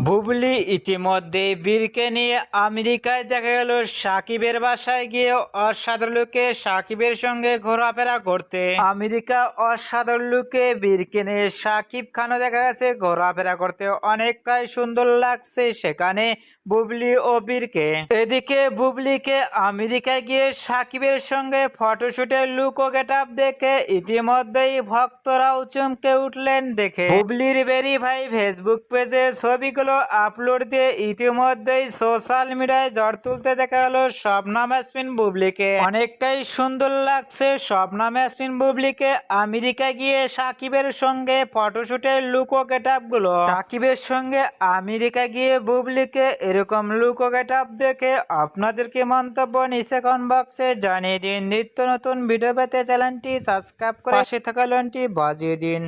বুবলি ইতিমধ্যে বীরকে নিয়ে আমেরিকায় দেখা গেল সাকিবের বাসায় গিয়ে অসাধারণ লুকে সাকিবের সঙ্গে ঘোরাফেরা করতে। আমেরিকা অসাধারণ লুকে বীরকে নিয়ে সাকিব খানও দেখা গেছে ঘোরাফেরা করতে অনেকটাই সুন্দর লাগছে সেখানে বুবলি ও বীরকে। এদিকে বুবলিকে আমেরিকায় গিয়ে সাকিবের সঙ্গে ফটোশুটের লুক ও গেট আপ দেখে ইতিমধ্যেই ভক্তরাও চমকে উঠলেন দেখে। বুবলির ভেরিফাই ফেসবুক পেজে ছবিগুলো আপলোড দিয়ে ইতিমধ্যেই সোশ্যাল মিডিয়ায় ঝড় তুলতে দেখা গেল শবনম ইয়াসমিন বুবলিকে। অনেকটাই সুন্দর লাগছে শবনম ইয়াসমিন বুবলিকে আমেরিকায় গিয়ে সাকিবের সঙ্গে ফটোশুটের লুক ও গেট আপ গুলো। সাকিবের সঙ্গে আমেরিকা গিয়ে বুবলিকে এরকম লুক ও গেট আপ দেখে আপনাদের কি মন্তব্য নিচে কমেন্ট বক্সে জানিয়ে দিন। নিত্য নতুন ভিডিও পেতে চ্যানেলটি সাবস্ক্রাইব করে পাশে থাকা ঘন্টি বাজিয়ে দিন।